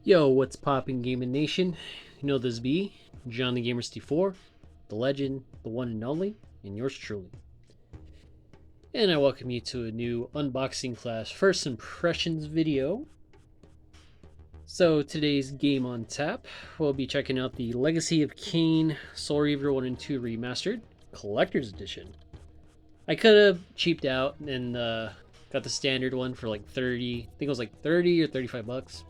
Yo, what's poppin', Gaming Nation? You know this be John the Gamer 64, the legend, the one and only, and yours truly. And I welcome you to a new unboxing class first impressions video. So today's game on tap, we'll be checking out the Legacy of Kain Soul Reaver 1 and 2 Remastered Collector's Edition. I could have cheaped out and got the standard one for like 30, I think it was like 30 or 35 bucks.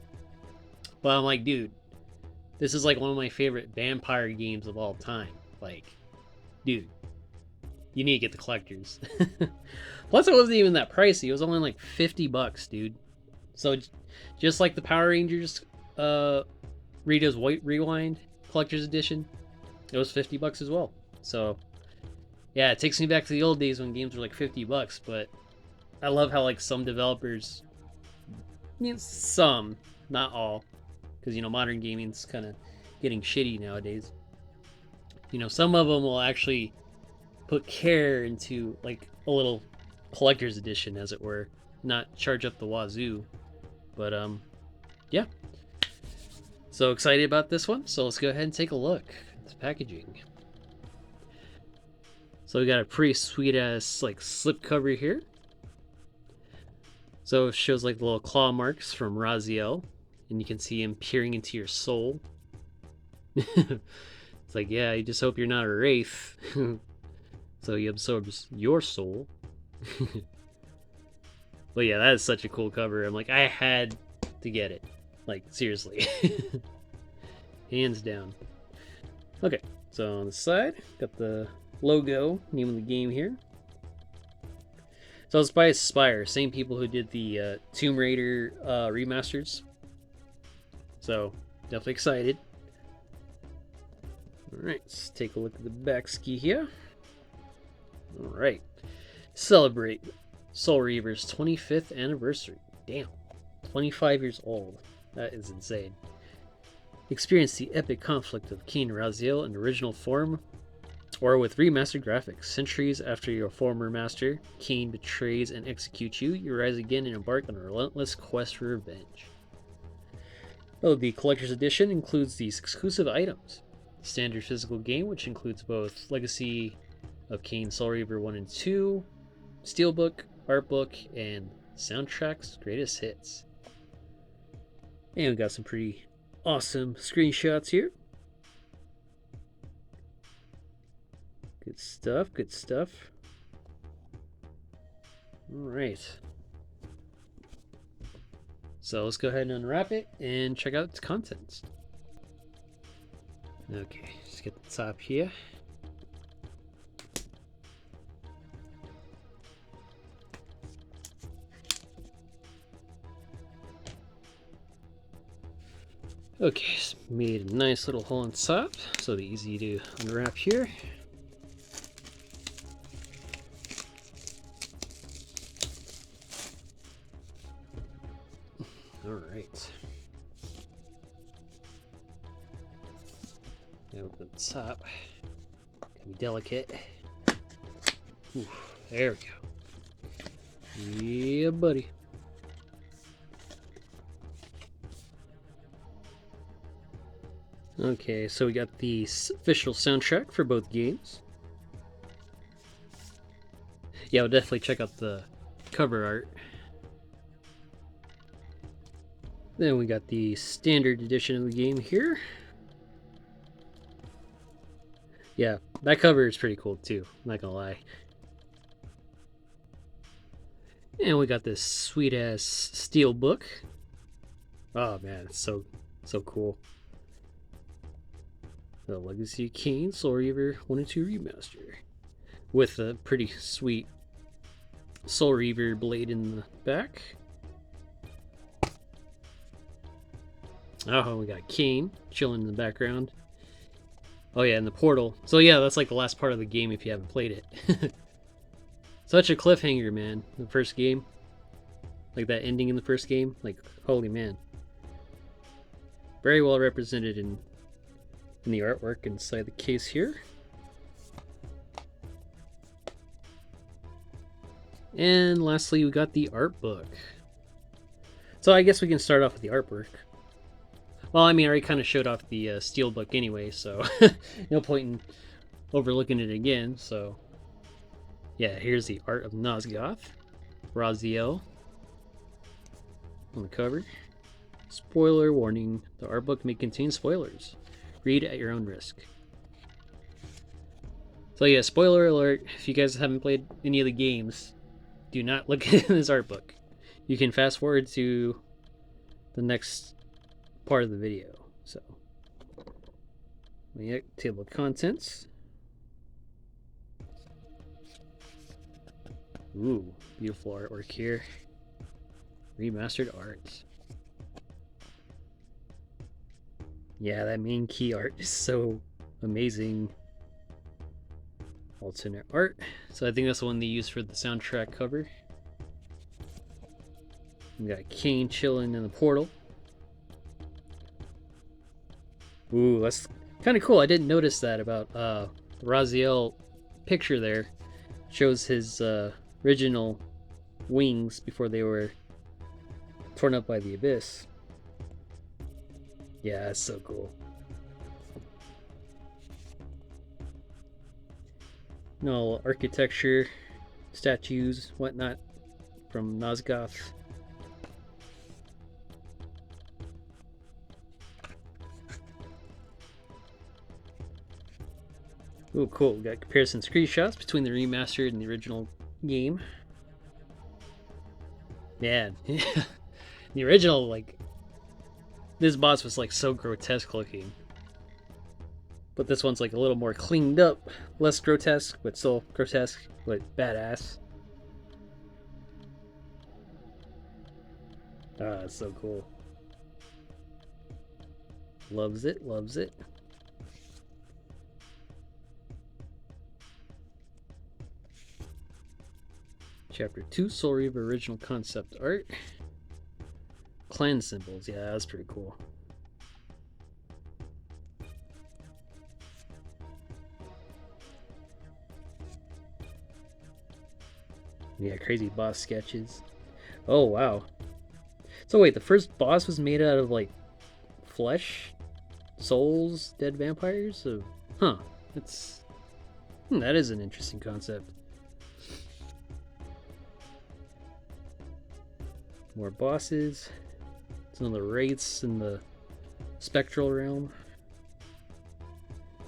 But I'm like, dude, this is like one of my favorite vampire games of all time. Like, dude, you need to get the collectors. Plus, it wasn't even that pricey. It was only like 50 bucks, dude. So, just like the Power Rangers Rita's White Rewind Collector's Edition, it was 50 bucks as well. So, yeah, it takes me back to the old days when games were like 50 bucks. But I love how like some developers, I mean, some, not all, because you know modern gaming's kind of getting shitty nowadays. You know, some of them will actually put care into like a little collector's edition, as it were, not charge up the wazoo. But yeah, so excited about this one. So let's go ahead and take a look at the packaging. So we got a pretty sweet ass like slip cover here. So it shows like the little claw marks from Raziel, and you can see him peering into your soul. It's like, yeah, you just hope you're not a wraith. So he absorbs your soul. But yeah, that is such a cool cover. I'm like, I had to get it. Like, seriously. Hands down. Okay, so on the side, got the logo, name of the game here. So it's by Aspyr, same people who did the Tomb Raider remasters. So, definitely excited. Alright, let's take a look at the back ski here. Alright. Celebrate Soul Reaver's 25th anniversary. Damn. 25 years old. That is insane. Experience the epic conflict of Kain and Raziel in original form or with remastered graphics. Centuries after your former master, Kain betrays and executes you. You rise again and embark on a relentless quest for revenge. Oh, the Collector's Edition includes these exclusive items. Standard physical game, which includes both Legacy of Kain Soul Reaver 1 and 2, Steelbook, Artbook, and Soundtrack's Greatest Hits. And we got some pretty awesome screenshots here. Good stuff, good stuff. Alright. So let's go ahead and unwrap it and check out its contents. Okay, just get the top here. Okay, so made a nice little hole on top, so it'll be easy to unwrap here. Alright. Now open the top. Gotta be delicate. Ooh, there we go. Yeah, buddy. Okay, so we got the official soundtrack for both games. Yeah, we'll definitely check out the cover art. Then we got the standard edition of the game here. Yeah, that cover is pretty cool too, I'm not gonna lie. And we got this sweet ass steel book. Oh man, it's so cool. The Legacy of Kain Soul Reaver 1 and 2 Remaster. With a pretty sweet Soul Reaver blade in the back. Oh, we got Kain chilling in the background. Oh yeah, and the portal. So yeah, that's like the last part of the game if you haven't played it. Such a cliffhanger, man. The first game. Like that ending in the first game. Like, holy man. Very well represented in the artwork inside the case here. And lastly, we got the art book. So I guess we can start off with the artwork. Well, I mean, I already kind of showed off the steelbook anyway, so no point in overlooking it again. So, yeah, here's the art of Nosgoth, Raziel on the cover. Spoiler warning: the art book may contain spoilers. Read at your own risk. So yeah, spoiler alert: if you guys haven't played any of the games, do not look at this art book. You can fast forward to the next part of the video. So, yeah, table of contents. Ooh, beautiful artwork here. Remastered art. Yeah, that main key art is so amazing. Alternate art. So I think that's the one they used for the soundtrack cover. We got Kain chilling in the portal. Ooh, that's kind of cool. I didn't notice that about the Raziel picture there. Shows his original wings before they were torn up by the abyss. Yeah, that's so cool. No architecture, statues, whatnot from Nosgoth. Ooh, cool. We got comparison screenshots between the remastered and the original game. Man, the original, like, this boss was like so grotesque looking. But this one's like a little more cleaned up, less grotesque, but still grotesque, but badass. Ah, it's so cool. Loves it, loves it. Chapter 2, Soul Reaver original concept art. Clan symbols, yeah, that's pretty cool. Yeah, crazy boss sketches. Oh, wow. So wait, the first boss was made out of, like, flesh? Souls? Dead vampires? So, huh. It's... that is an interesting concept. More bosses. Some of the wraiths in the spectral realm.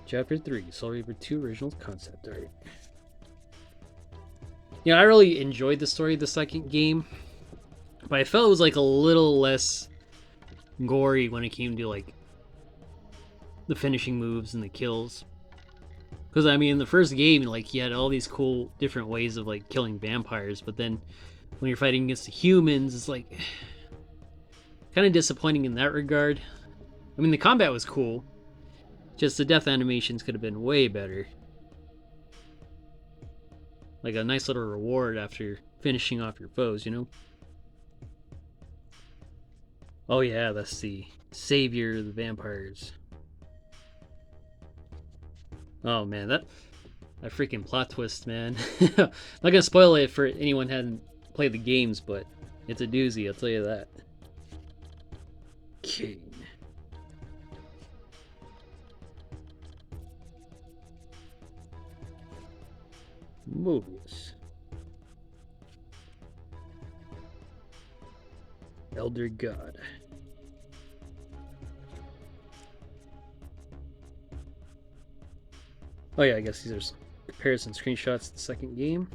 Chapter 3, Soul Reaver 2 original concept art. You know, I really enjoyed the story of the second game, but I felt it was like a little less gory when it came to like the finishing moves and the kills. Because I mean, in the first game, like you had all these cool different ways of like killing vampires, but then when you're fighting against the humans, it's like kind of disappointing in that regard. I mean, the combat was cool, just the death animations could have been way better. Like a nice little reward after finishing off your foes, you know? Oh yeah, that's the savior of the vampires. Oh man, that freaking plot twist, man. I'm not gonna spoil it for anyone who hadn't played the games, but it's a doozy, I'll tell you that. Kain. Mobius. Elder God. Oh yeah, I guess these are comparison screenshots of the second game.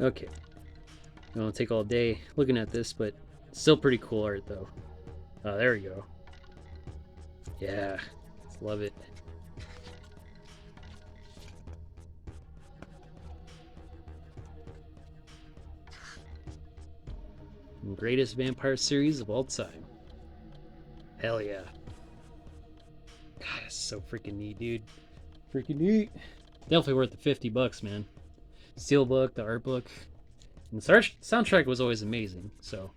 Okay. I don't take all day looking at this, but still pretty cool art though. Oh, there we go. Yeah, love it. Greatest vampire series of all time. Hell yeah. God, that's so freaking neat, dude. Freaking neat. Definitely worth the $50, man. Steelbook, the art book. And the soundtrack was always amazing, so.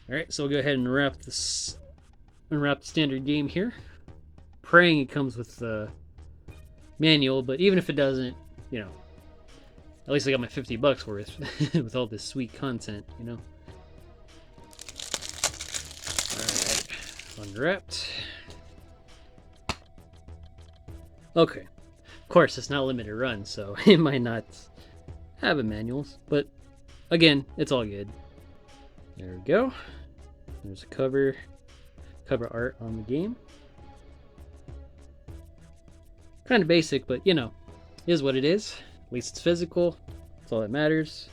Alright, so we'll go ahead and unwrap the standard game here. Praying it comes with manual, but even if it doesn't, you know, at least I got my $50 worth with all this sweet content, you know. Alright, unwrapped. Okay, of course it's not limited run, so it might not have a manuals, but again, it's all good. There we go. There's a cover art on the game. Kind of basic, but you know, is what it is. At least it's physical. That's all that matters.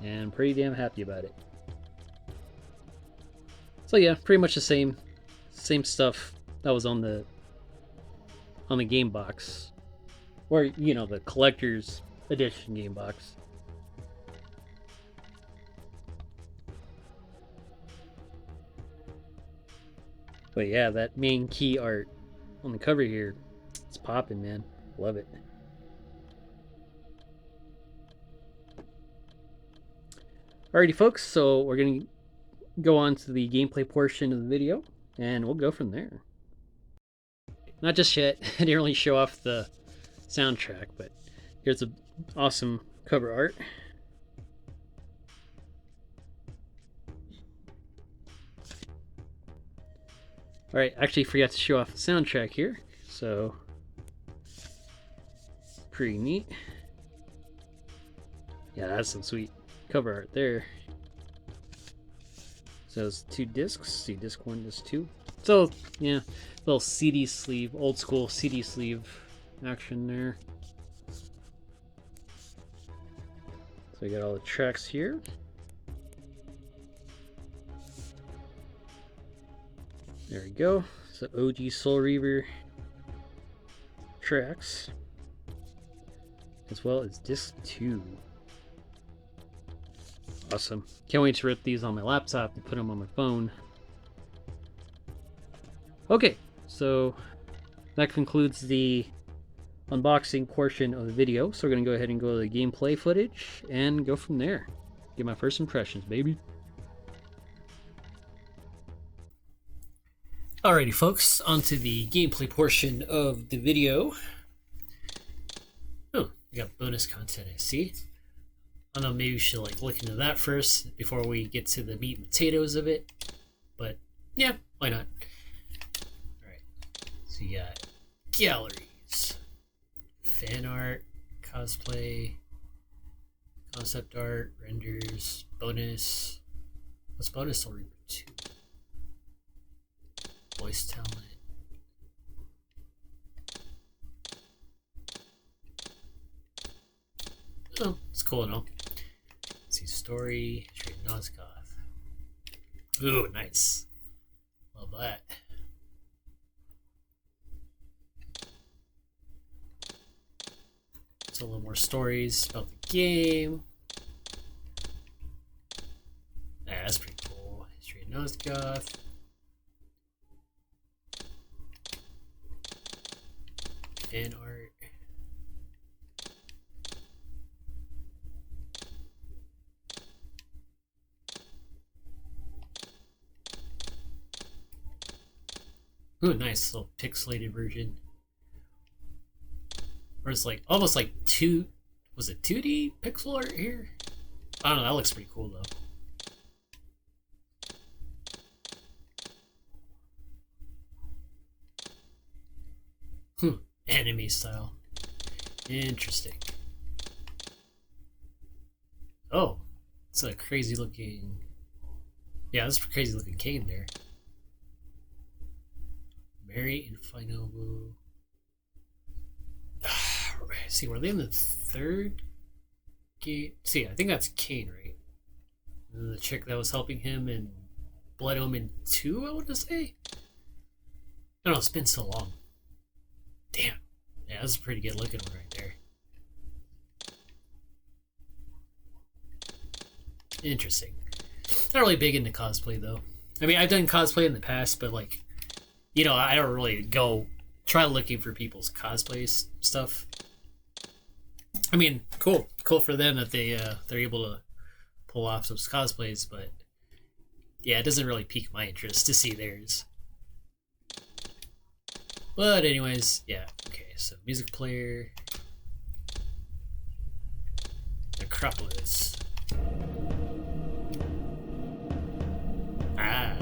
And I'm pretty damn happy about it. So yeah, pretty much the same stuff that was on the game box, or you know, the collector's edition game box. But yeah, that main key art on the cover here, it's popping, man. Love it. Alrighty folks, so we're going to go on to the gameplay portion of the video, and we'll go from there. Not just yet, I didn't really show off the soundtrack, but here's an awesome cover art. Alright, actually forgot to show off the soundtrack here, so pretty neat. Yeah, that's some sweet cover art there. So it's 2 discs, see disc 1, disc 2. So yeah, little CD sleeve, old school CD sleeve action there. So we got all the tracks here. There we go. So OG Soul Reaver tracks, as well as disc 2. Awesome. Can't wait to rip these on my laptop and put them on my phone. Okay, so that concludes the unboxing portion of the video. So we're going to go ahead and go to the gameplay footage and go from there. Get my first impressions, baby. Alrighty folks, onto the gameplay portion of the video. Oh, we got bonus content, I see. I don't know, maybe we should like look into that first before we get to the meat and potatoes of it. But yeah, why not? Alright, so you got galleries, fan art, cosplay, concept art, renders, bonus. What's bonus? Soul Reaver 2. Voice talent. Oh, it's cool and all. Let's see, story, straight Nosgoth. Ooh, nice. Love that. So a little more stories about the game. Yeah, that's pretty cool. Straight Nosgoth. Fan art. Ooh, nice little pixelated version. Or it's like almost like was it 2D pixel art here? I don't know, that looks pretty cool though. Anime style. Interesting. Oh, it's a crazy looking. Yeah, that's a crazy looking Kain there. Mary and Finobu. See, were they in the 3rd game? See, I think that's Kain, right? And the chick that was helping him in Blood Omen 2, I want to say? I don't know, it's been so long. Damn. Yeah, that's a pretty good looking one right there. Interesting. Not really big into cosplay though. I mean, I've done cosplay in the past, but like, you know, I don't really go try looking for people's cosplay stuff. I mean, cool for them that they're able to pull off some cosplays, but yeah, it doesn't really pique my interest to see theirs. But anyways, yeah, okay. so music player. Necropolis. Ah.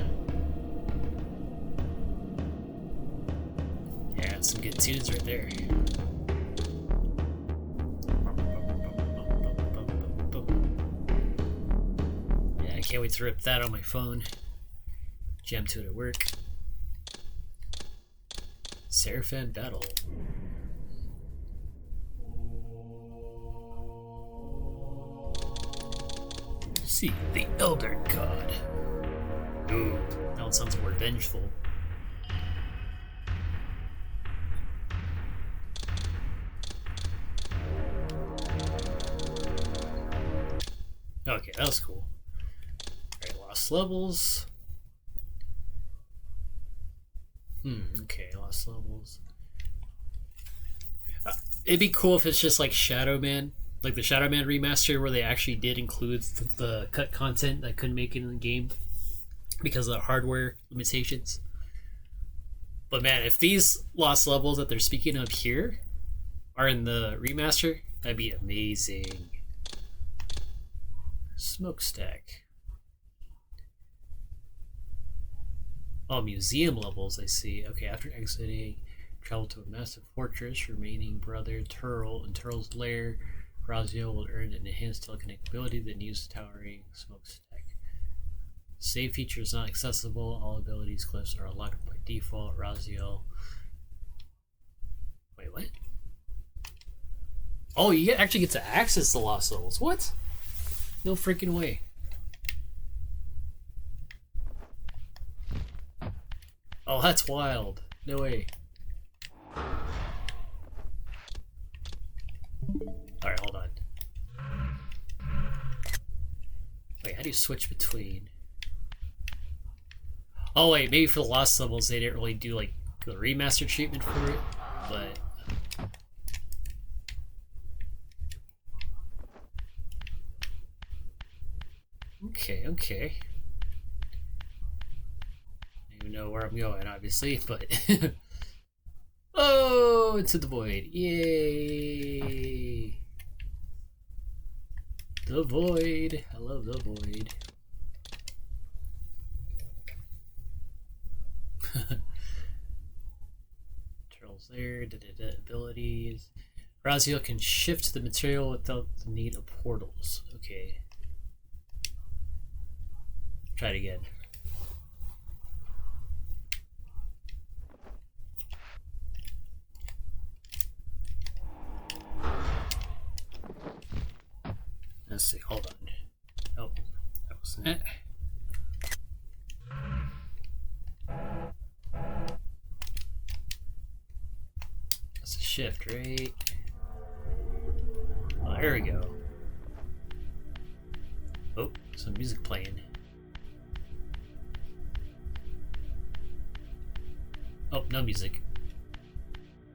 Yeah, some good tunes right there. Yeah, I can't wait to rip that on my phone. Jam to it at work. Seraphim Battle. See the Elder God. Ooh, that one sounds more vengeful. Okay, that was cool. Alright, lost levels. Okay, lost levels. It'd be cool if it's just like Shadow Man. Like the Shadow Man remaster where they actually did include the cut content that couldn't make it in the game because of the hardware limitations. But man, if these lost levels that they're speaking of here are in the remaster, that'd be amazing. Smokestack. Oh, museum levels, I see. Okay, after exiting, travel to a massive fortress, remaining brother Turl in Turl's lair. Raziel will earn an enhanced telekinetic ability, then use the towering smokestack. Save feature is not accessible. All abilities cliffs are unlocked by default. Raziel. Wait, what? Oh, you actually get to access the lost levels. What? No freaking way. Oh, that's wild. No way. Alright, hold on. Wait, how do you switch between? Oh wait, maybe for the lost levels they didn't really do like the remaster treatment for it, but... Okay. I don't even know where I'm going, obviously, but... Oh, into the void. Yay! The void. I love the void. Turtles there. Abilities. Raziel can shift the material without the need of portals. Okay. Try it again. Let's see, hold on. Oh, that wasn't it. That's a shift, right? Oh, there we go. Oh, some music playing. Oh, no music.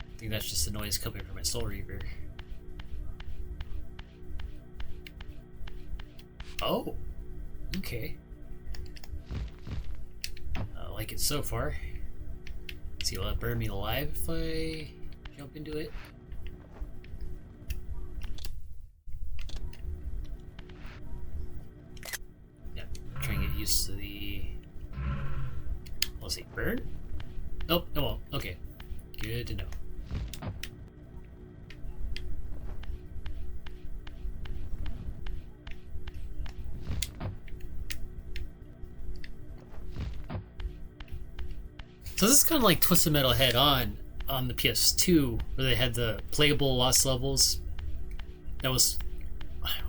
I think that's just the noise coming from my Soul Reaver. Oh, okay. I like it so far. See, will it burn me alive if I jump into it? Yeah, trying to get used to the... Let's see, burn? Nope, oh well, okay. Good to know. So this is kind of like Twisted Metal Head on the PS2, where they had the playable lost levels. That was,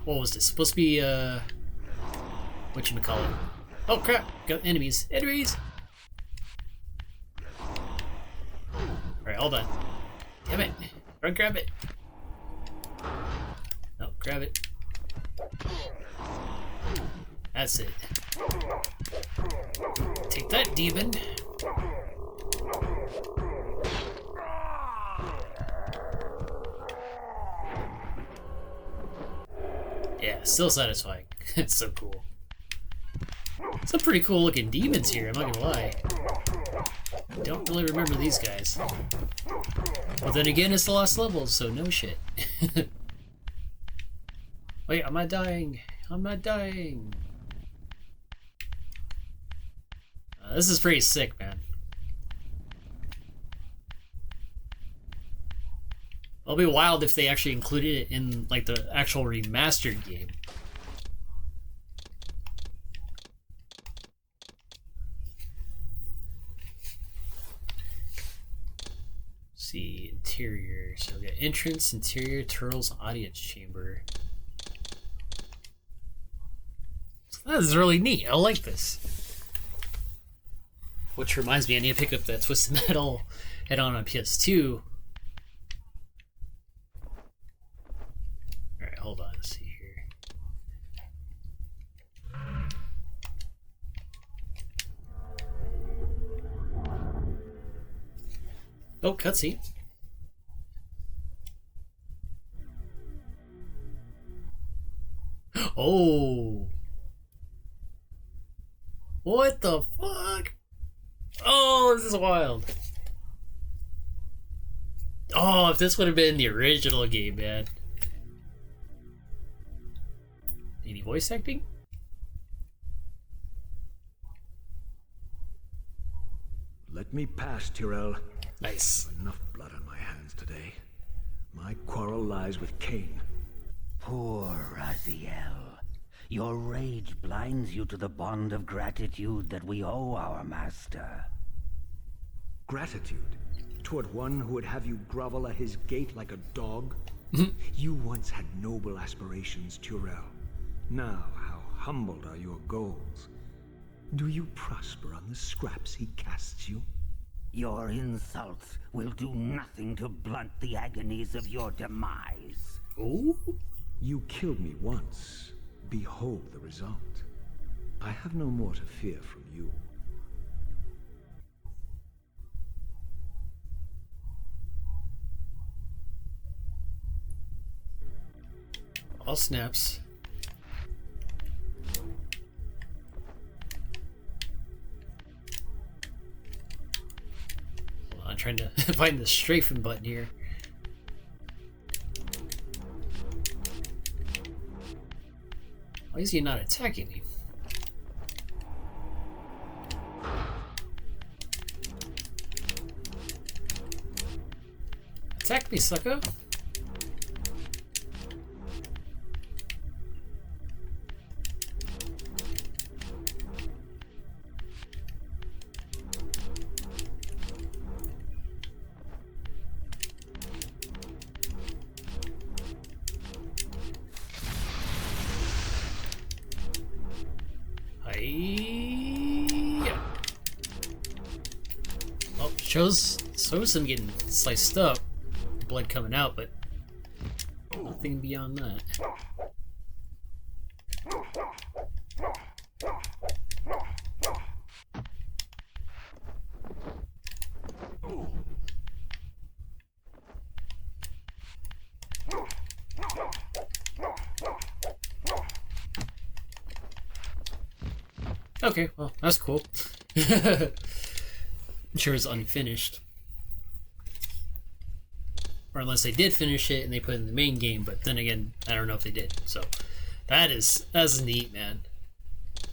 what was this? Supposed to be whatchamacallit? Oh crap! Got enemies! Enemies! Alright, hold on. Damn it! Run, grab it! No, grab it. That's it. Take that, demon! Yeah, still satisfying. It's so cool. Some pretty cool looking demons here, I'm not gonna lie. I don't really remember these guys. But then again, it's the last level, so no shit. Wait, I'm not dying. I'm not dying. This is pretty sick, man. It'll be wild if they actually included it in like the actual remastered game. See, interior. So we got entrance, interior, turtles, audience chamber. So that is really neat. I like this. Which reminds me, I need to pick up that Twisted Metal head-on PS2. Alright, hold on. Let's see here. Oh, cutscene. Oh. What the fuck? Oh, this is wild. Oh, if this would have been the original game, man. Any voice acting? Let me pass, Tyrell. Nice. Enough blood on my hands today. My quarrel lies with Kain. Poor Raziel. Your rage blinds you to the bond of gratitude that we owe our master. Gratitude? Toward one who would have you grovel at his gate like a dog? You once had noble aspirations, Tyrell. Now, how humbled are your goals? Do you prosper on the scraps he casts you? Your insults will do nothing to blunt the agonies of your demise. Ooh. You killed me once. Behold the result. I have no more to fear from you. All snaps. Hold on, I'm trying to find the strafing button here. Why is he not attacking me? Attack me, sucker! Shows him getting sliced up, blood coming out, but nothing beyond that. Okay, well, that's cool. I'm sure it's unfinished. Or unless they did finish it and they put it in the main game, but then again, I don't know if they did. So that's neat, man.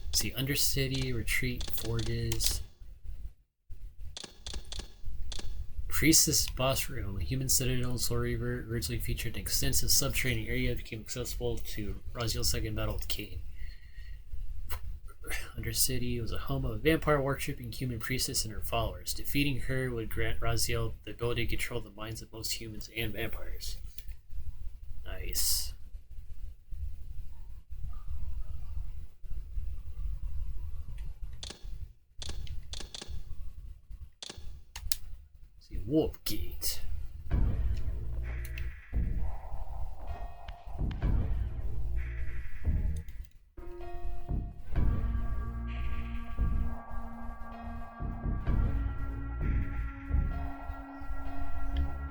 Let's see, Undercity, Retreat, Forges. Priestess Boss Room, a human citadel in Soul Reaver, originally featured an extensive subterranean area that became accessible to Raziel's second battle with Kain. Undercity was a home of a vampire worshipping human priestess and her followers. Defeating her would grant Raziel the ability to control the minds of most humans and vampires. Nice. Let's see, Warp Gate.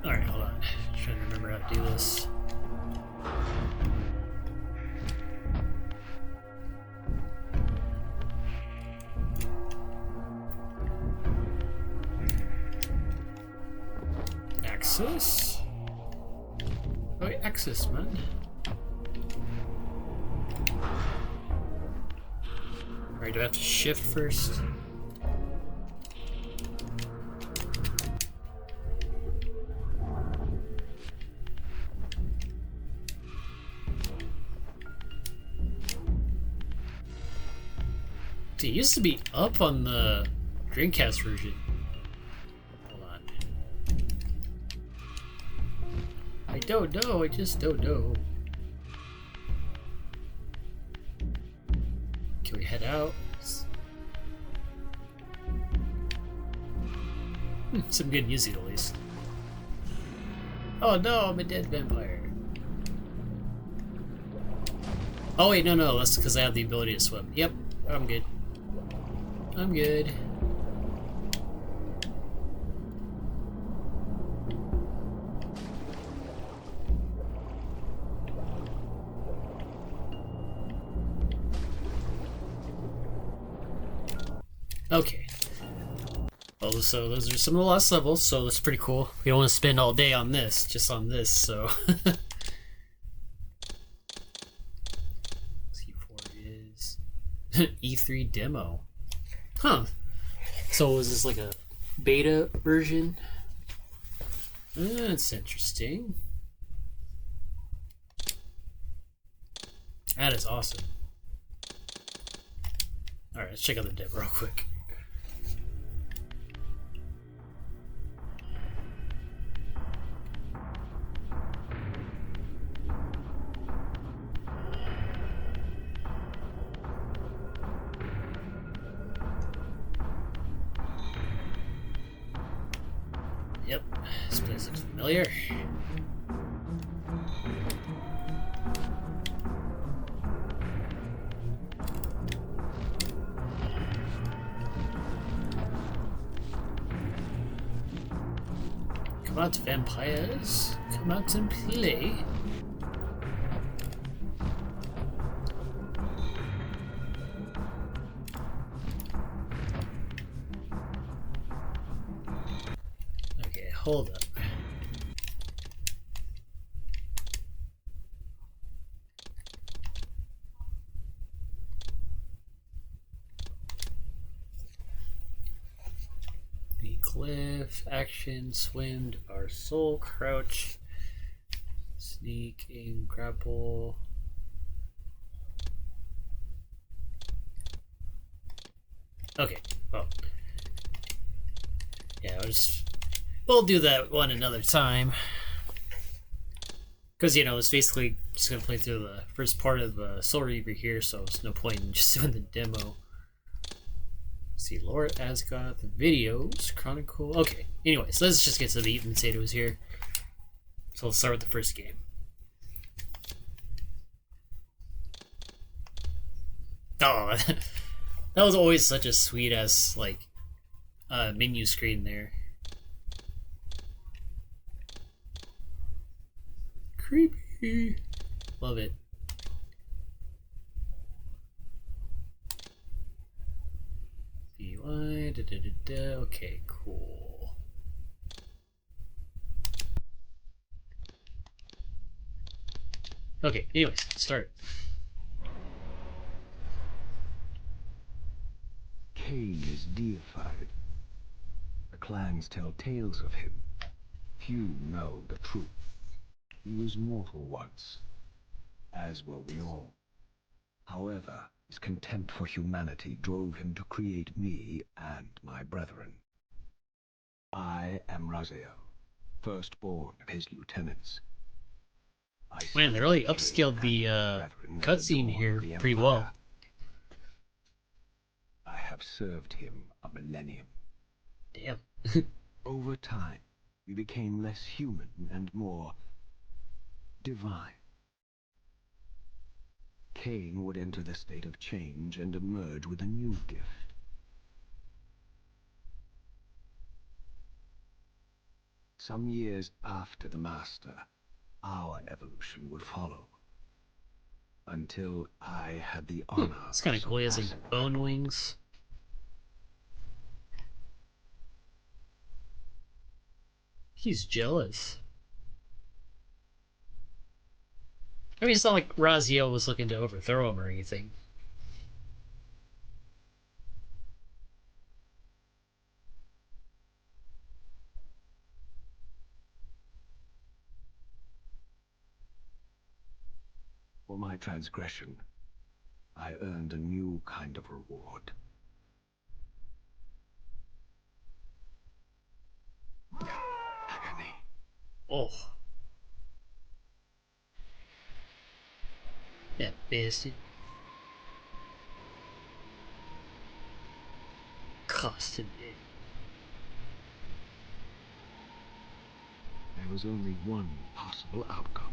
Alright, hold on. Trying to remember how to do this. Access? Oh, wait, access, man. Alright, do I have to shift first? It used to be up on the Dreamcast version. Hold on. I don't know, I just don't know. Can we head out? Some good music at least. Oh no, I'm a dead vampire. Oh wait, no, that's because I have the ability to swim. Yep, I'm good. I'm good. Okay. Well, so those are some of the last levels, so that's pretty cool. We don't want to spend all day on this, just on this, so. C4 is E3 demo. Huh. So is this like a beta version? That's interesting. That is awesome. Alright, let's check out the demo real quick. Yep, this place looks familiar. Come out, vampires. Come out and play. Okay, hold up. Cliff, action, swim, devour soul, crouch, sneak, aim, grapple. Okay, well. Yeah, we'll do that one another time. Because, you know, it's basically just going to play through the first part of Soul Reaver here, so there's no point in just doing the demo. See, Lord Nosgoth, videos, Chronicle. Okay, anyways, let's just get to the meat and potatoes here. So let's start with the first game. Oh, that was always such a sweet ass, like, menu screen there. Creepy. Love it. Okay, cool. Okay, anyways, start. Kain is deified. The clans tell tales of him. Few know the truth. He was mortal once, as were we all. However, his contempt for humanity drove him to create me and my brethren. I am Raziel, firstborn of his lieutenants. Man, they really upscaled the cutscene here pretty well. I have served him a millennium. Damn. Over time, we became less human and more divine. Kain would enter the state of change and emerge with a new gift. Some years after the Master, our evolution would follow. Until I had the honor. It's kind of cool. He has like bone wings. He's jealous. I mean, it's not like Raziel was looking to overthrow him or anything. For my transgression, I earned a new kind of reward. Agony. Oh. That bastard. Cost him it. There was only one possible outcome.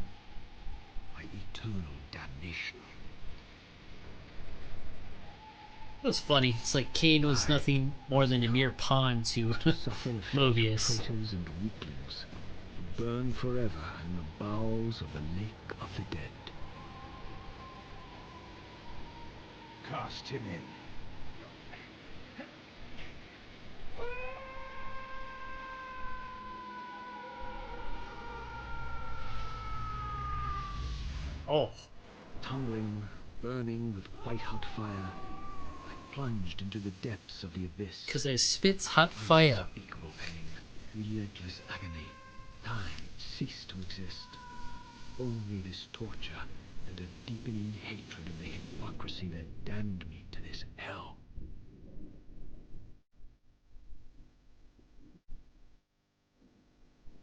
My eternal damnation. It was funny. It's like Kain was nothing more than a mere pawn to Mobius. Traitors and weaklings, to burn forever in the bowels of the lake of the dead. Cast him in. Oh. Tumbling, burning with white-hot fire, I plunged into the depths of the abyss. Because I spits hot fire. Unspeakable pain, relentless agony. Time ceased to exist. Only this torture and a deepening hatred of the hypocrisy that damned me to this hell.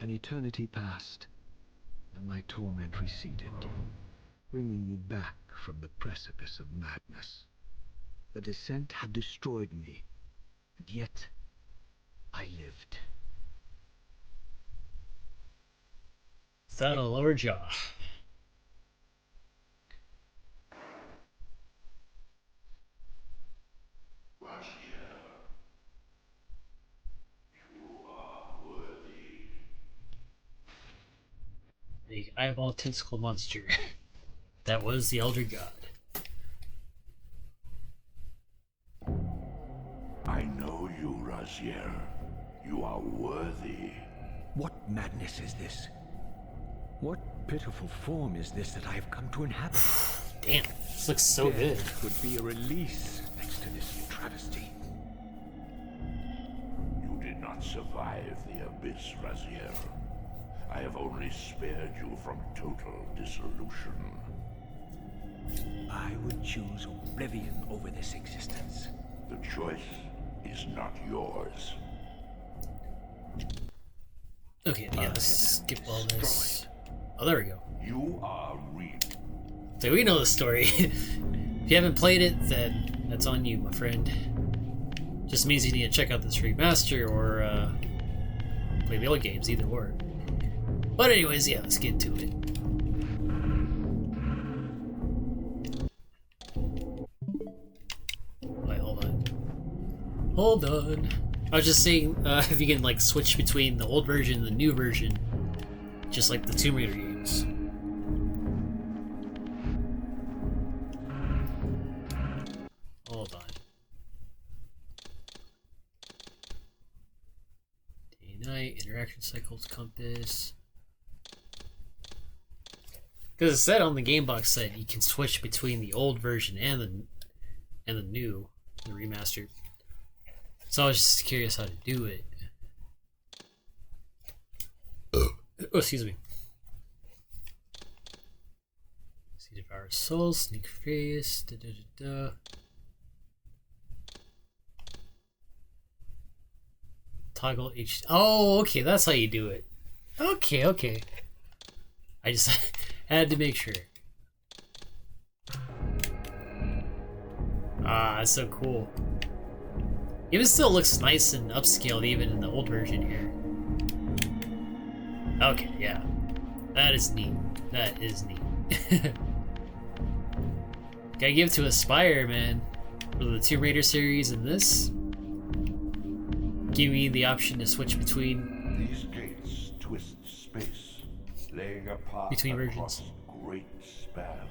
An eternity passed, and my torment receded, bringing me back from the precipice of madness. The descent had destroyed me, and yet I lived. Without a lower jaw. The eyeball tentacle monster. That was the Elder God. I know you, Raziel. You are worthy. What madness is this? What pitiful form is this that I have come to inhabit? Damn, this looks so good. Death would be a release next to this travesty. You did not survive the abyss, Raziel. I have only spared you from total dissolution. I would choose oblivion over this existence. The choice is not yours. Okay, yeah, let's skip all this. Oh, there we go. You are reaped. So we know the story. If you haven't played it, then that's on you, my friend. Just means you need to check out this remaster or play the old games, either or. But anyways, yeah, let's get to it. Wait, hold on. Hold on. I was just saying, if you can like switch between the old version and the new version, just like the Tomb Raider games. Hold on. Day night, interaction cycles, compass. Because it said on the game box that you can switch between the old version and the new, the remastered. So I was just curious how to do it. Oh, excuse me. See, devour souls, sneak face, da da da da. Toggle H. Oh, okay, that's how you do it. Okay, okay. I just had to make sure. Ah, that's so cool. Even still looks nice and upscaled even in the old version here. Okay, yeah. That is neat. That is neat. Gotta give it to Aspyr, man. For the Tomb Raider series and this. Give me the option to switch between These gates twist space, laying a path Between across versions. great spans.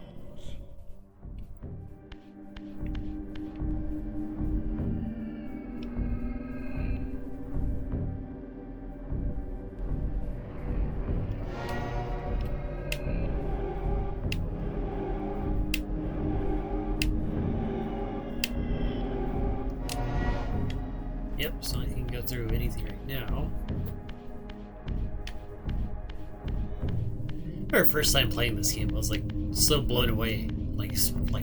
Yep, so I can go through anything right now. Our first time playing this game, I was like so blown away. Like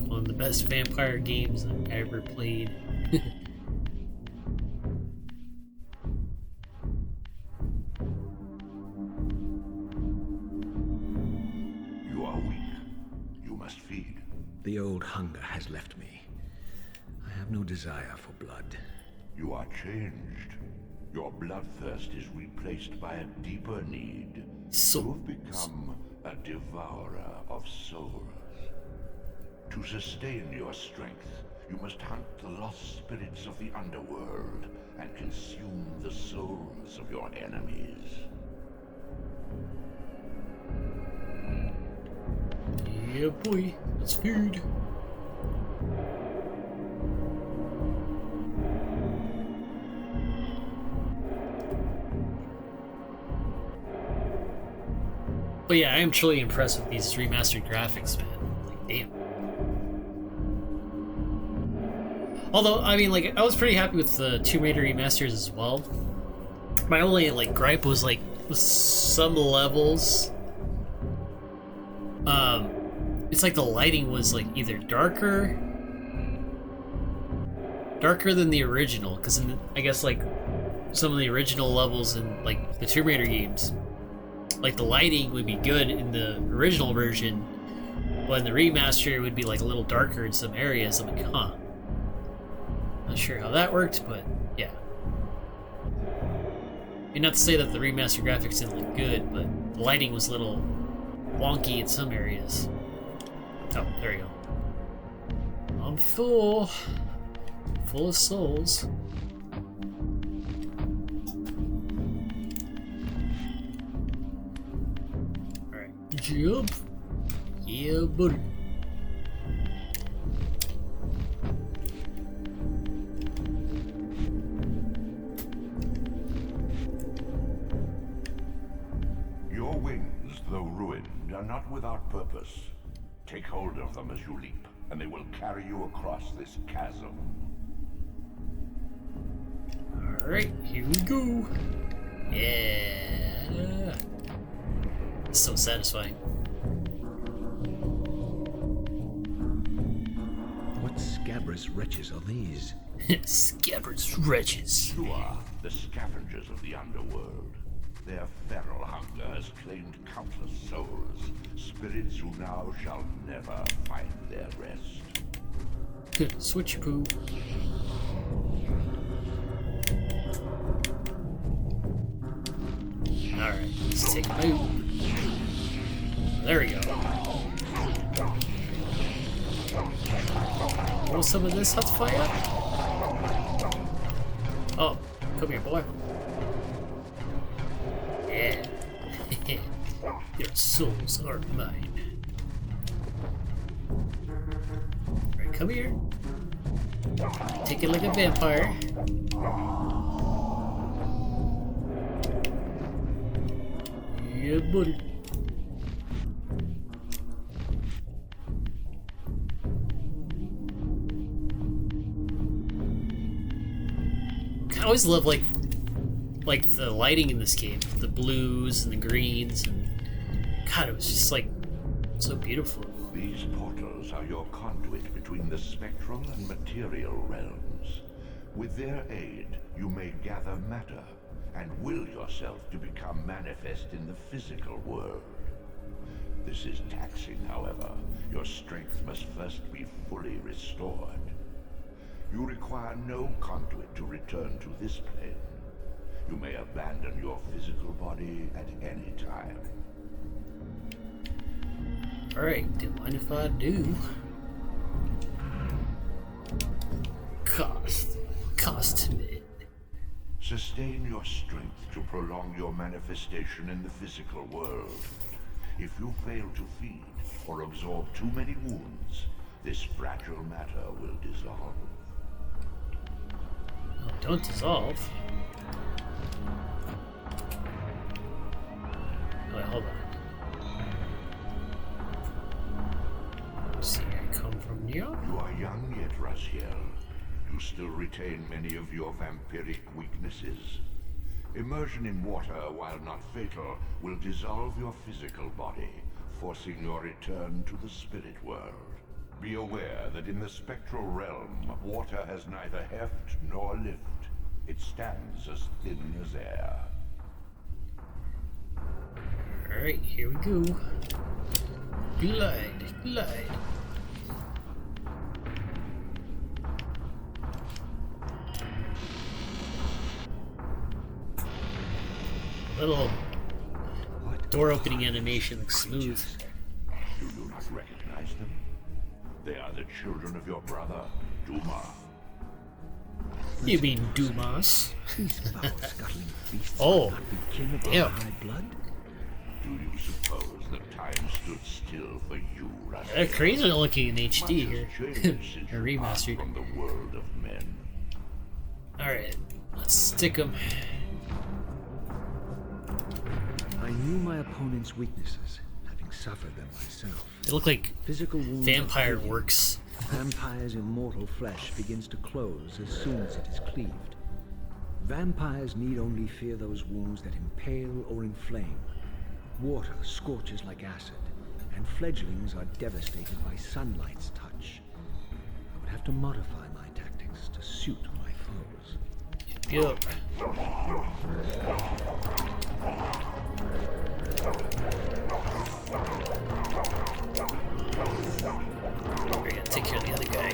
one of the best vampire games I've ever played. You are weak. You must feed. The old hunger has left me. I have no desire for blood. You are changed. Your bloodthirst is replaced by a deeper need. So You've become a devourer of souls. To sustain your strength, you must hunt the lost spirits of the underworld and consume the souls of your enemies. yeah, boy, that's food. But yeah, I am truly impressed with these remastered graphics, man. Like, damn. Although, I mean, like, I was pretty happy with the Tomb Raider remasters as well. My only, like, gripe was, like, with some levels, it's like the lighting was, like, either darker than the original, because I guess, like, some of the original levels in, like, the Tomb Raider games, like, the lighting would be good in the original version, but in the remaster it would be, like, a little darker in some areas. I'm like, huh. Not sure how that worked, but yeah. I mean, not to say that the remaster graphics didn't look good, but the lighting was a little wonky in some areas. Oh, there you go. I'm full of souls. Alright, jump. Yeah, buddy. Your wings, though ruined, are not without purpose. Take hold of them as you leap, and they will carry you across this chasm. Alright, here we go. Yeah. So satisfying. What scabrous wretches are these? Scabbard's wretches. You are the scavengers of the underworld. Their feral hunger has claimed countless souls, spirits who now shall never find their rest. Switch poo. Alright, let's take him out. There we go. Want some of this hot fire? Oh, come here, boy. Yeah. Your souls are mine. Alright, come here. Take it like a vampire. Yeah, buddy. I always love like the lighting in this game, the blues and the greens, and God, it was just like so beautiful. These portals are your conduit between the spectral and material realms. With their aid, you may gather matter and will yourself to become manifest in the physical world. This is taxing, however. Your strength must first be fully restored. You require no conduit to return to this plane. You may abandon your physical body at any time. Alright, don't mind if I do. Cost it. Sustain your strength to prolong your manifestation in the physical world. If you fail to feed or absorb too many wounds, this fragile matter will dissolve. Oh, don't dissolve. Wait, hold on. Let's see, I come from here. You are young yet, Raziel. you still retain many of your vampiric weaknesses. Immersion in water, while not fatal, will dissolve your physical body, forcing your return to the spirit world. Be aware that in the spectral realm, water has neither heft nor lift. It stands as thin as air. Alright, here we go. Glide, glide. Little door opening animation looks smooth. Do you not recognize them? They are the children of your brother, Duma. You mean Dumas? These foul-scuttling beasts Oh, might not be kin of our damn. high blood. Do you suppose that time stood still for you, Raziel? They're crazy looking in HD Much here. has changed since Or you passed remastered. from the world of men. Alright, let's stick them. I knew my opponent's weaknesses, having suffered them myself. They look like Physical wounds vampire are fleeting. works. Vampire's immortal flesh begins to close as soon as it is cleaved. Vampires need only fear those wounds that impale or inflame. Water scorches like acid, and fledglings are devastated by sunlight's touch. I would have to modify my tactics to suit my foes. Yup. We're gonna take care of the other guy.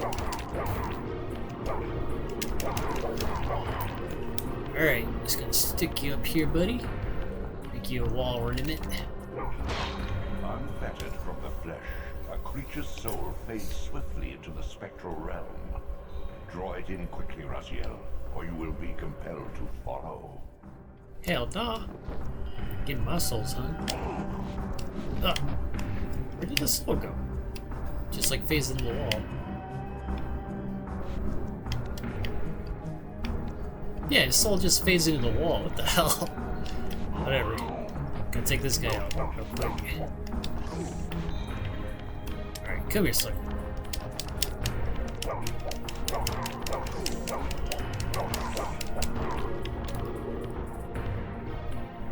Alright, just gonna stick you up here, buddy. Make you a wall ornament. Unfettered from the flesh, a creature's soul fades swiftly into the spectral realm. Draw it in quickly, Raziel, or you will be compelled to follow. Hell nah. Getting my soul, son. Ah. Where did the soul go? Just like phased into the wall. Yeah, his soul just phased into the wall. What the hell? Whatever. Gonna take this guy out real quick. Alright, come here, sucker.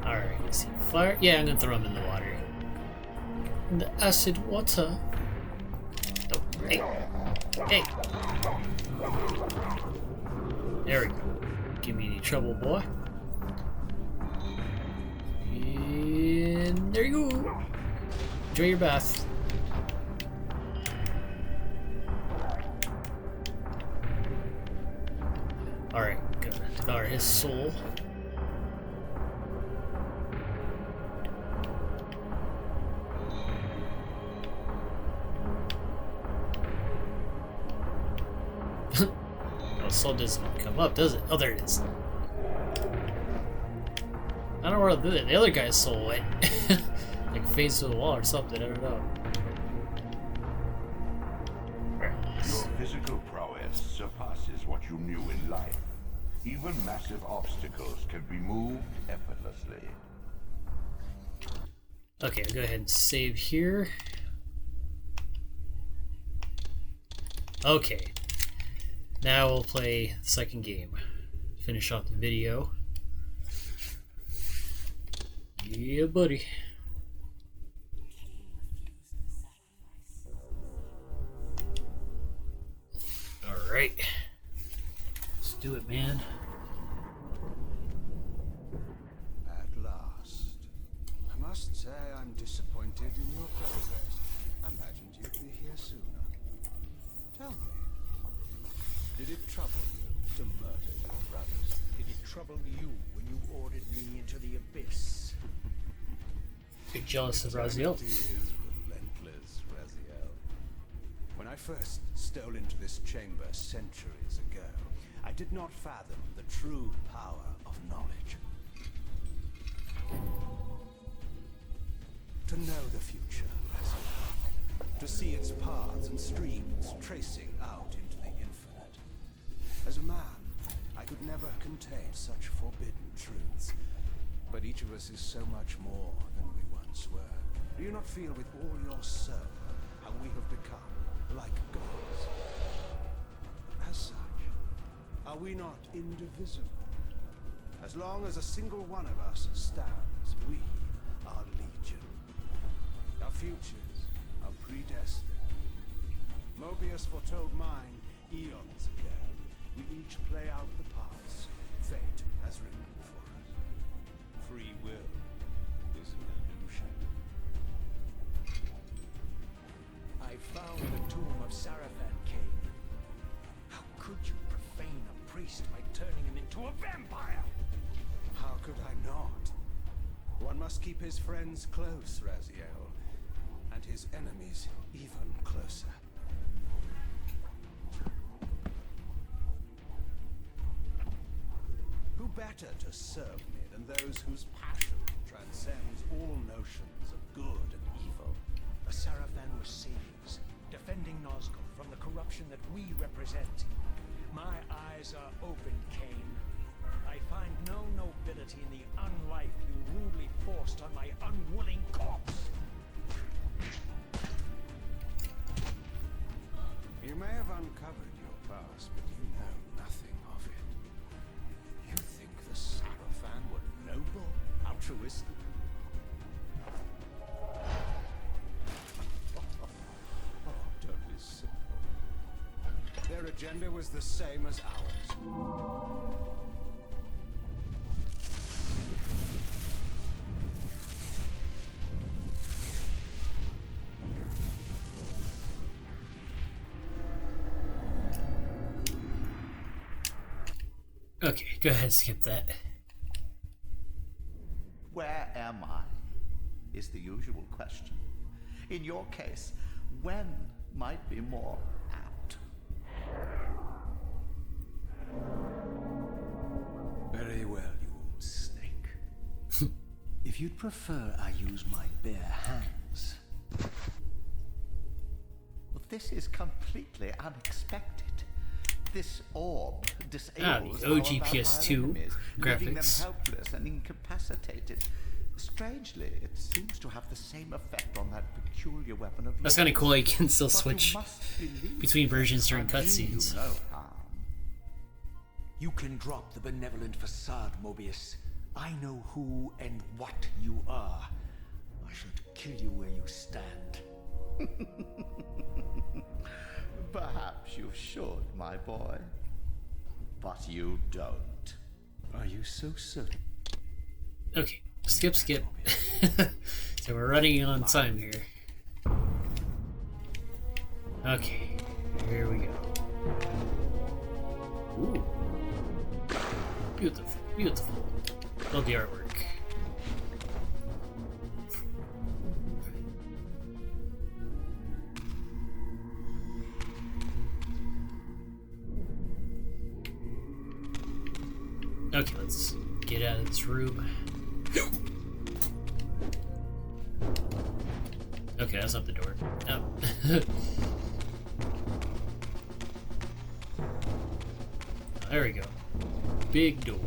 Alright, is he fire? Yeah, I'm gonna throw him in the water. In the acid water. Oh, hey. Hey. There we go. Give me any trouble, boy. And there you go. Enjoy your bath. Alright, gonna devour his soul. Oh, soul doesn't come up, does it? Oh, there it is. I don't know where the other guy's soul went. Like phased to the wall or something, I don't know. Your physical prowess surpasses what you knew in life. Even massive obstacles can be moved effortlessly. Okay, I'll go ahead and save here. Okay. Now we'll play the second game. Finish off the video. Yeah, buddy. Alright. Let's do it, man. At last. I must say I'm disappointed in your progress. I imagined you'd be here sooner. Tell me, did it trouble you to murder your brothers? Did it trouble you when you ordered me into the abyss? Bit jealous of Raziel. It is relentless, Raziel. When I first stole into this chamber centuries ago, I did not fathom the true power of knowledge. To know the future, Raziel. To see its paths and streams tracing out into the infinite. As a man, I could never contain such forbidden truths. But each of us is so much more than we once were. Do you not feel with all your soul how we have become like gods? As such, Are we not indivisible? As long as a single one of us stands, we are legion. Our futures are predestined. Mobius foretold mine eons ago. We each play out the parts fate has written for us. Free will is an illusion. I found the tomb of Sarafan, Kain. How could you profane a priest by turning him into a vampire? How could I not? One must keep his friends close, Raziel, and his enemies even closer. Who better to serve me than those whose passion transcends all notions of good and evil? The Sarafan were saviors, defending Nosgoth from the corruption that we represent. My eyes are open, Kain. I find no nobility in the unlife you rudely forced on my unwilling corpse. You may have uncovered your past, but you know nothing of it. You think the Sarafan were noble, altruistic? Oh, don't be simple. Their agenda was the same as ours. Okay, go ahead, skip that. Where am I? Is the usual question. In your case, when might be more apt. Very well, you old snake. If you'd prefer I use my bare hands. Well, this is completely unexpected. This orb disables the our OG vampire PS2 enemies, leaving them graphics. helpless and incapacitated. Strangely, it seems to have the same effect on that peculiar weapon of That's kind of yours. cool. You can still But you switch must believe between versions during I mean cutscenes. you no harm. You can drop the benevolent facade, Mobius. I know who and what you are. I should kill you where you stand. Perhaps you should, my boy. But you don't. Are you so certain? Okay, skip. So we're running on time here. Okay, here we go. Ooh. Beautiful. Love the artwork. Okay, let's get out of this room. Okay, that's not the door. No. There we go. Big door.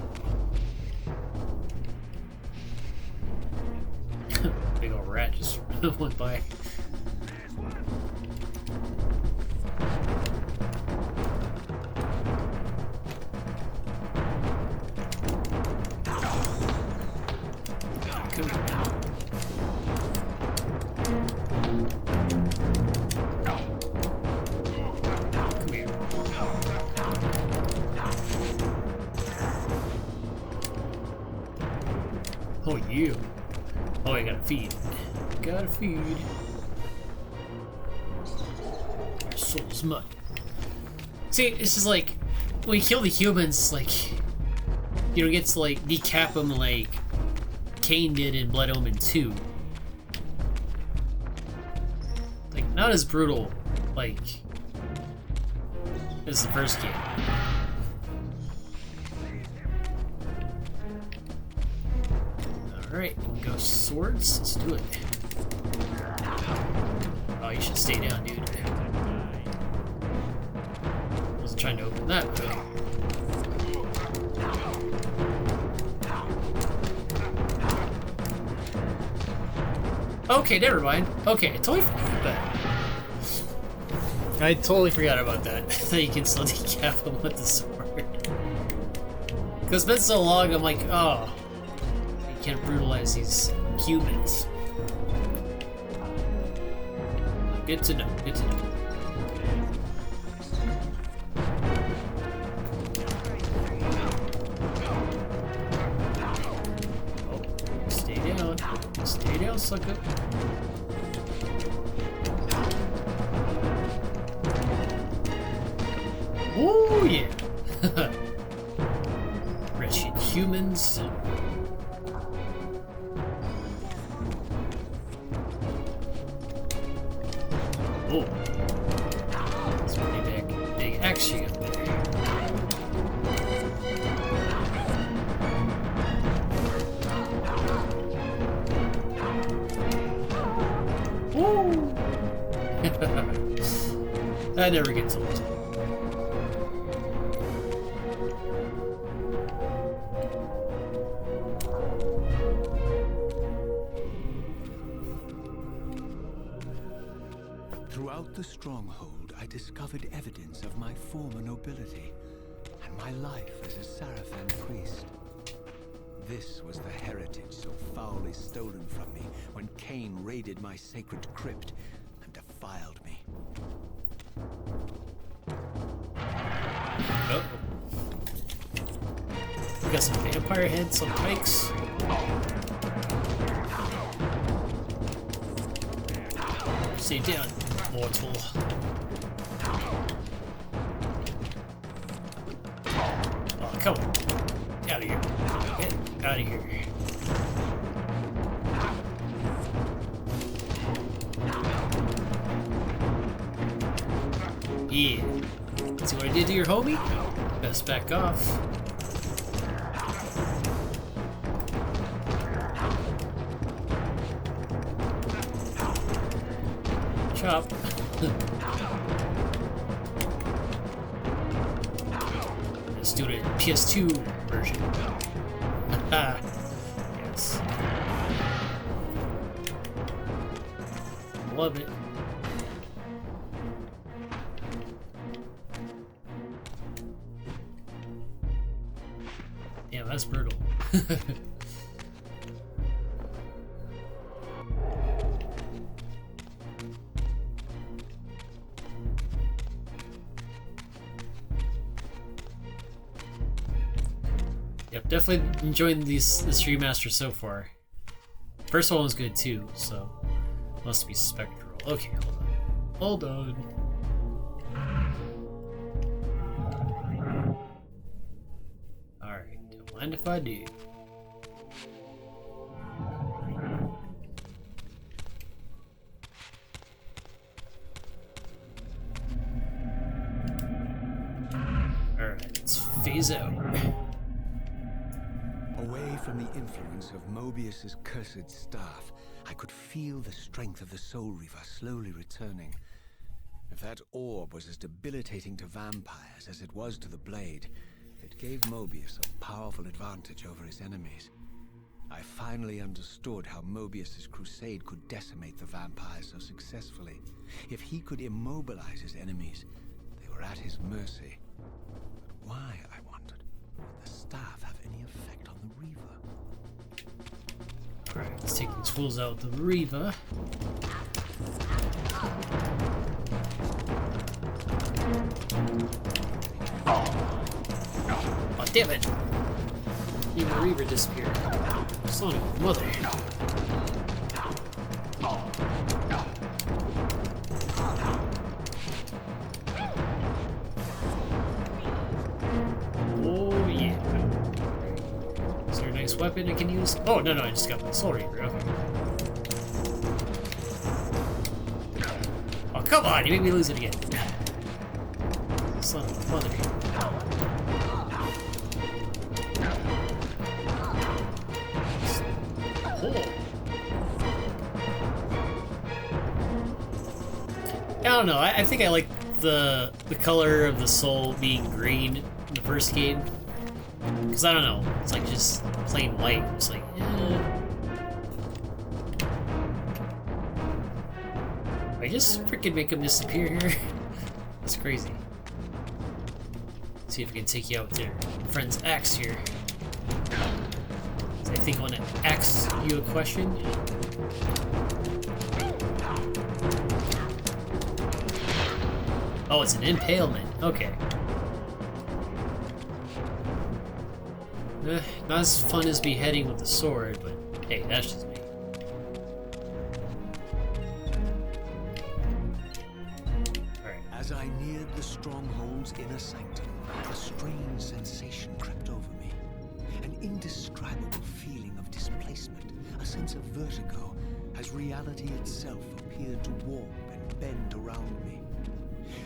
Big old rat just went by. Come here. Come here. Oh, you. Oh, I gotta feed. Gotta feed. Your soul's mud. See, it's just like, when you kill the humans, like, you don't get to, like, decap them like Kain did in Blood Omen 2. Like, not as brutal, like, as the first game. Alright, ghost swords, let's do it. Oh, you should stay down, dude. Wasn't trying to open that, but... Okay, never mind. Okay, I totally forgot about that. I totally forgot about that. That you can still decap him with the sword. Because it's been so long, I'm like, oh, you can't brutalize these humans. Good to know, good to know. Oh, stay down, sucker. Ooh, yeah. Wretched humans. Oh. That's a pretty big axe you got there. Woo! That never gets old. Throughout the stronghold, I discovered evidence of my former nobility and my life as a Sarafan priest. This was the heritage so foully stolen from me when Kain raided my sacred crypt and defiled me. Oh. We got some vampire heads on pikes. Stay down, mortal. Oh, come on. Out of here. Get out of here. Yeah. See what I did to your homie? Best back off. Chop. Let's do it PS2 version. Yes. Love it. Damn, that's brutal. Yep, definitely enjoying this remaster so far. First one was good too, so must be spectral. Okay, hold on. Alright, don't mind if I do. Alright, let's phase out. Away from the influence of Mobius's cursed staff, I could feel the strength of the Soul Reaver slowly returning. If that orb was as debilitating to vampires as it was to the blade, it gave Mobius a powerful advantage over his enemies. I finally understood how Mobius's crusade could decimate the vampires so successfully. If he could immobilize his enemies, they were at his mercy. But why, I wondered, would the staff have any effect on the Reaver? Alright, let's take these fools out with the Reaver. Oh, damn it! Even the Reaver disappeared. Son of a mother. Oh, yeah. Is there a nice weapon I can use? Oh, no, I just got the Soul Reaver. Okay. Oh, come on! You made me lose it again. Son of a mother. I don't know. I think I like the color of the soul being green in the first game. Because I don't know. It's like just plain white. It's like, I just freaking make him disappear here. That's crazy. Let's see if we can take you out with your friend's axe here. I think I want to ask you a question. Oh, it's an impalement. Okay. Not as fun as beheading with the sword, but hey, that's just me. Alright. As I neared the stronghold's inner sanctum, a strange sensation crept over me. An indescribable feeling of displacement, a sense of vertigo, as reality itself appeared to warp and bend around me.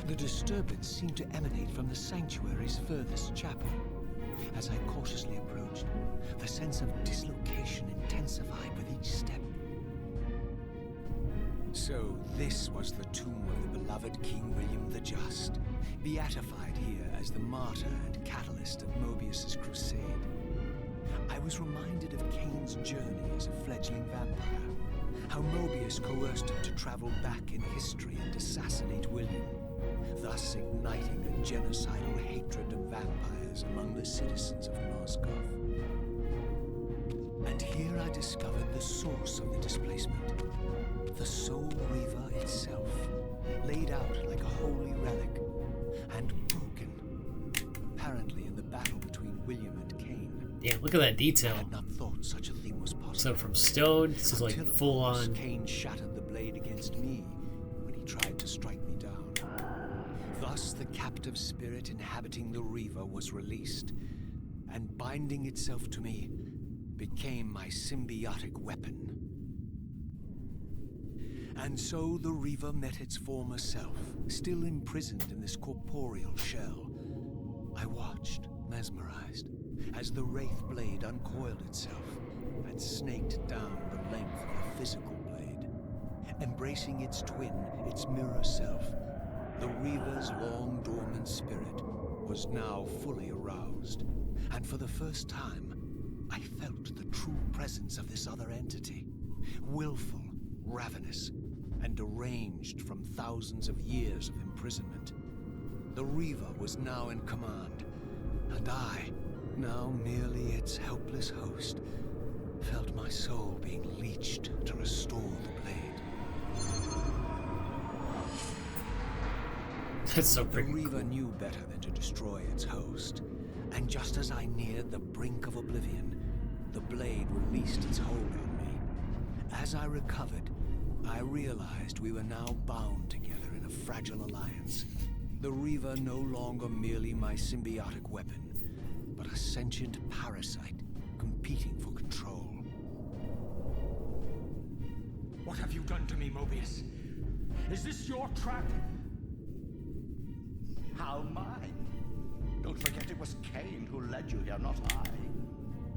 The disturbance seemed to emanate from the sanctuary's furthest chapel. As I cautiously approached, the sense of dislocation intensified with each step. So this was the tomb of the beloved King William the Just, beatified here as the martyr and catalyst of Mobius's crusade. I was reminded of Kain's journey as a fledgling vampire, how Mobius coerced him to travel back in history and assassinate William, thus igniting a genocidal hatred of vampires among the citizens of Nosgoth. And here I discovered the source of the displacement. The Soul Reaver itself, laid out like a holy relic, and broken, apparently in the battle between William and Kain. Damn, look at that detail. I had not thought such a thing was possible. So from stone to like Until, of full course, on. Kain shattered the blade against me when he tried to strike me down. Thus the captive spirit inhabiting the Reaver was released, and binding itself to me became my symbiotic weapon. And so the Reaver met its former self, still imprisoned in this corporeal shell. I watched, mesmerized, as the Wraith blade uncoiled itself and snaked down the length of the physical blade. Embracing its twin, its mirror self, the Reaver's long dormant spirit was now fully aroused, and for the first time, I felt the true presence of this other entity, willful, ravenous, and deranged from thousands of years of imprisonment. The Reaver was now in command, and I, now merely its helpless host, felt my soul being leeched to restore the blade. That's so The pretty. Reaver knew better than to destroy its host, and just as I neared the brink of oblivion, the blade released its hold on me. As I recovered, I realized we were now bound together in a fragile alliance. The Reaver no longer merely my symbiotic weapon, but a sentient parasite competing for control. What have you done to me, Mobius? Is this your trap? How mine? Don't forget it was Kain who led you here, not I.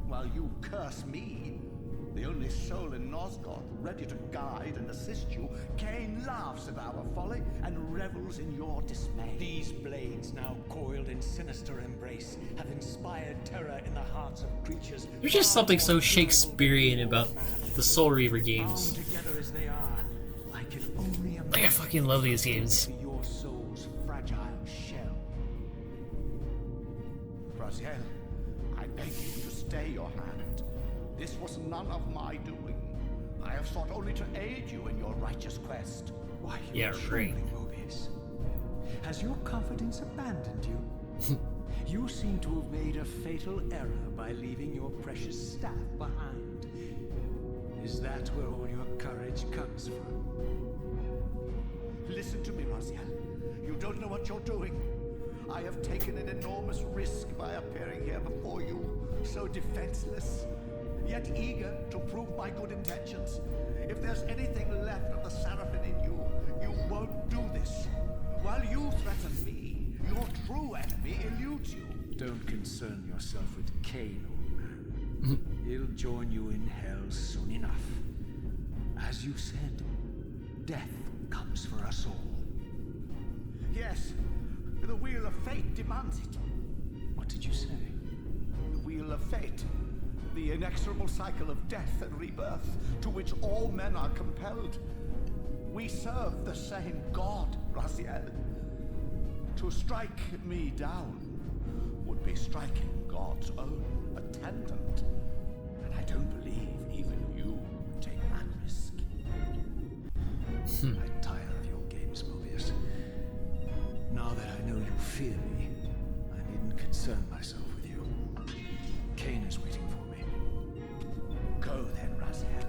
While you curse me, the only soul in Nosgoth ready to guide and assist you, Kain laughs at our folly and revels in your dismay. These blades, now coiled in sinister embrace, have inspired terror in the hearts of creatures. There's just something so Shakespearean about the Soul Reaver games. Bound together as they are, I can only imagine. Like, I fucking love these games. Your soul's fragile shell. Raziel, I beg you to stay your hand. This was none of my doing. I have sought only to aid you in your righteous quest. Why, Yeah, you're right. trembling, Mobius. Has your confidence abandoned you? You seem to have made a fatal error by leaving your precious staff behind. Is that where all your courage comes from? Listen to me, Raziel. You don't know what you're doing. I have taken an enormous risk by appearing here before you, so defenseless, yet eager to prove my good intentions. If there's anything left of the Seraphim in you, you won't do this. While you threaten me, your true enemy eludes you. Don't concern yourself with Kain, old man. He'll join you in hell soon enough. As you said, death comes for us all. Yes, the wheel of fate demands it. What did you say? The wheel of fate. The inexorable cycle of death and rebirth to which all men are compelled. We serve the same God, Raziel. To strike me down would be striking God's own attendant. And I don't believe even you take that risk. I tire of your games, Mobius. Now that I know you fear me, I needn't concern myself with you. Kain is waiting for me. Go then, Raziel.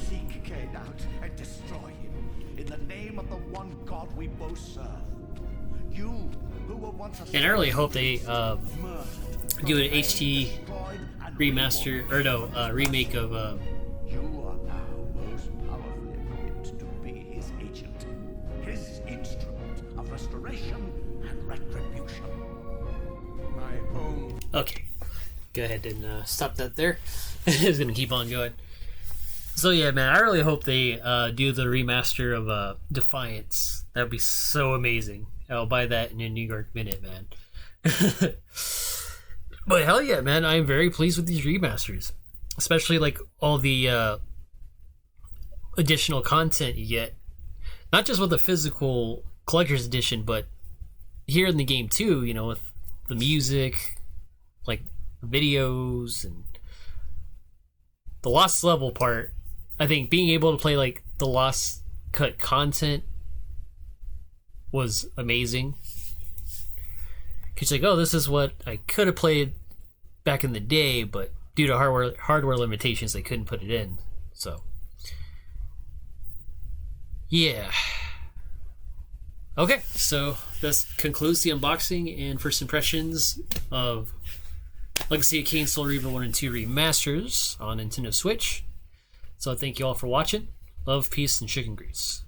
Seek Kain out and destroy him in the name of the one God we both serve. You who were once a And I really hope they do an HD remaster, or no, remake of You are now most powerfully equipped to be his agent, his instrument of restoration and retribution. My own. Okay, go ahead and stop that there. It's gonna keep on going. So yeah, man, I really hope they do the remaster of Defiance. That would be so amazing. I'll buy that in a New York minute, man. But hell yeah, man, I'm very pleased with these remasters, especially like all the additional content you get, not just with the physical collector's edition, but here in the game too. You know, with the music, like videos and the Lost Level part. I think being able to play like the Lost Cut content was amazing. Cause like, oh, this is what I could have played back in the day, but due to hardware limitations, they couldn't put it in. So, yeah. Okay, so this concludes the unboxing and first impressions of Legacy of Kain, Soul Reaver 1 and 2 remasters on Nintendo Switch. So thank you all for watching. Love, peace, and chicken grease.